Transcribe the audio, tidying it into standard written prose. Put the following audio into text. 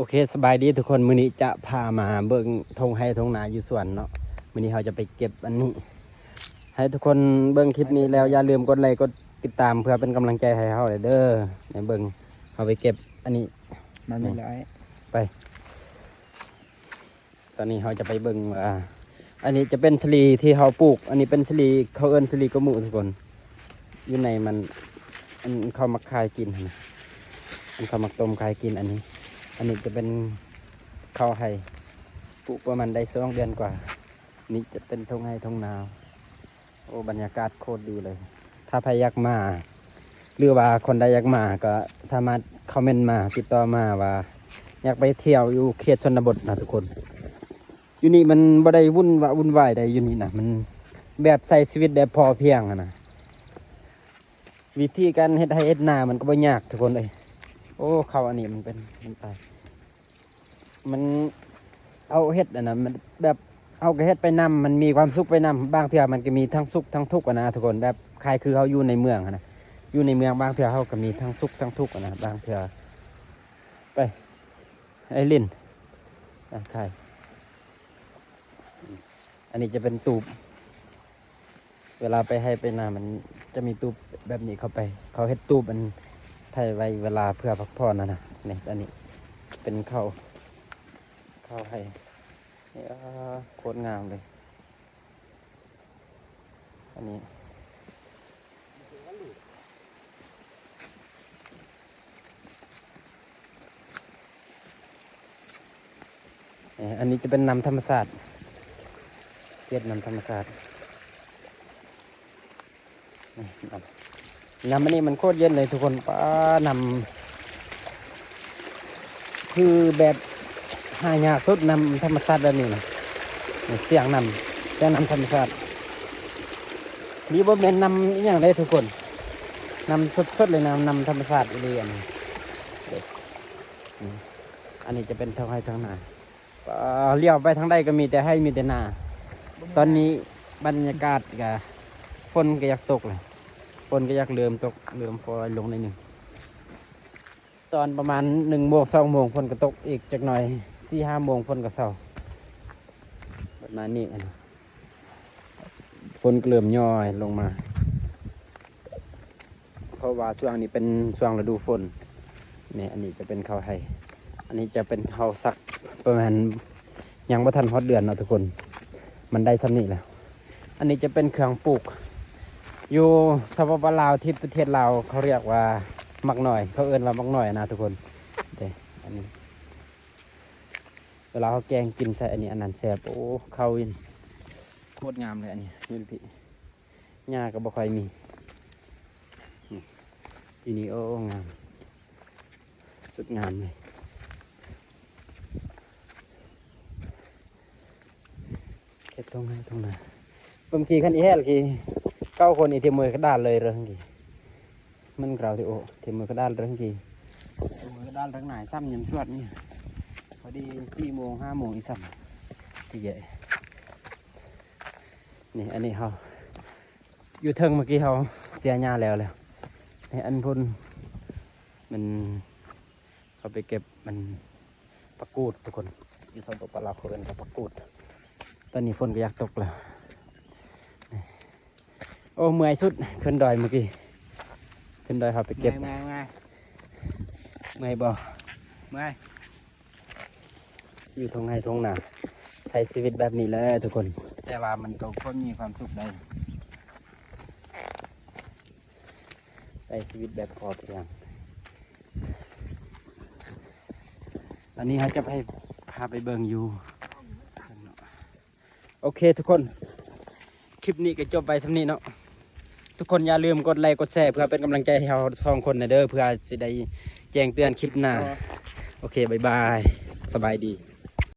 โอเคสบายดีทุกคนมื้อนี้จะพามาเบิ่งทงให้ทงนาอยู่สวนเนาะมื้อนี้เราจะไปเก็บอันนี้ให้ทุกคนเบิ่งคลิปนี้แล้วอย่าลืมกดไลค์กดติดตามเพื่อเป็นกำลังใจให้เราเด้อในเบิ่งเราไปเก็บอันนี้มันไม่ได้ไปตอนนี้เราจะไปเบิ่งอันนี้จะเป็นสลีที่เราปลูกอันนี้เป็นสลีเขาเอิ้นสลีกระหมูทุกคนอยู่ในมันเขามักคายกินนะเขามักต้มคายกินอันนี้จะเป็นข้าวไห่ปลูกประมาณได้2 เดือนกว่านี่จะเป็นทงไห่ทงนาโอ้บรรยากาศโคตรดีเลยถ้าใครอยากมาหรือว่าคนใดอยากมาก็สามารถคอมเมนต์มาติดต่อมาว่าอยากไปเที่ยวอยู่เขตชนบทนะทุกคนอยู่นี่มันบ่ได้วุ่นวายใดอยู่นี่นะมันแบบใส่ชีวิตแบบพอเพียงนะวิธีการเฮ็ดให้เฮ็ดนามันก็บ่ยากทุกคนเลยโอ้เขาอันนี้มันเป็นมันไปมันเอาเฮ็ดนะมันแบบเอาก็เฮ็ดไปนำมันมีความสุขไปนำบางเทื่อมันก็มีทั้งสุขทั้งทุกข์นะทุกคนแบบใครคือเขาอยู่ในเมืองนะอยู่ในเมืองบางเทื่อเขาก็มีทั้งสุขทั้งทุกข์นะบางเทื่อไปไอ้ลินใครอันนี้จะเป็นตูบเวลาไปให้ไปนามันจะมีตูบแบบนี้เข้าไปเขาเฮ็ดตูบมันไทยไว้เวลาเพื่อพักผ่อนนะเนี่ยอันนี้เป็นข้าวให้นี่โคตรงามเลยอันนี้อันนี้จะเป็นน้ำธรรมศาสตร์เก็บน้ำธรรมศาสตร์น้ำอันนี้มันโคตรเย็นเลยทุกคนป้านำคือแบบหายากสุดนำธรรมชาติแบบนี้นะเสียงนำแต่นำธรรมชาตินี่บ่เป็นนำอย่างไรทุกคนนำสดๆเลยนำธรรมชาติเรียนอันนี้จะเป็นทางให้ทางนาเลี้ยวไปทางใดก็มีแต่ให้มีแต่นาตอนนี้บรรยากาศกับฝนก็อยากตกเลยฝนก็อยากเริ่มตกเริ่มฟอยลงในหนึ่งตอนประมาณ1 โมง 2 โมงฝนก็ตกอีกจักหน่อย4-5 โมงฝนก็เศร้าประมาณนี้ฝนเริ่มย่อยลงมาเพราะว่าช่วงนี้เป็นช่วงฤดูฝนนี่อันนี้จะเป็นข้าวไห่อันนี้จะเป็นข้าวสักประมาณยังบ่ทันฮอดเดือนเนาะทุกคนมันได้ซ้ำนี่แล้วอันนี้จะเป็นเครื่องปลูกอยู่สปปลาวที่ประเทศลาวเขาเรียกว่ามักหน่อยเขาเอิ้นว่ามักหน่อยนะทุกคนเด้อันนี้เวลาเขาแกงกินใส่อันนี้อันนั้นแซ่บโอ้เข้าวินโคตรงามเลยอันนี้นี่พี่หญ้าก็บ่ค่อยมีทีนี้โอ้งามสุดงามเลยเก็บตรงไหนตรงไหนบางทีขันอีแห่กี่9 คนอีเทียมมือกระดานเลยเรื่องกี่มันเราที่โอ้เทียมมือกระดานเรื่องกี่มือกระดานเรื่องไหนซ้ำยำสวดนี่พอดี4 โมง 5 โมงอีซ้ำที่ใหญ่นี่อันนี้เขาอยู่เทิงเมื่อกี้เขาเสียหญ้าแล้วในอันพุ่นมันเขาไปเก็บมันปะกูดทุกคนอยู่สปปลาวเขาเอิ้นกับปะกูดตอนนี้ฝนก็อยากตกแล้วโอ้เมื่อยสุดขึ้นดอยเมื่อกี้ขึ้นดอยเขาไปเก็บเมื่อยบ่เมื่อยอยู่ทงไห้ทงนาใช้ชีวิตแบบนี้แหละทุกคนแต่ว่ามันก็คนมีความสุขได้ใช้ชีวิตแบบพอเพียงตอนนี้เขาจะพาไปเบิ่งอยู่โอเคทุกคนคลิปนี้ก็จบไปสำนี้เนาะทุกคนอย่าลืมกดไลค์กดแชร์เพื่อเป็นกำลังใจให้เรา2 คนนะเด้อเพื่อจะได้แจ้งเตือนคลิปหน้าโอเคบ๊ายบายสบายดี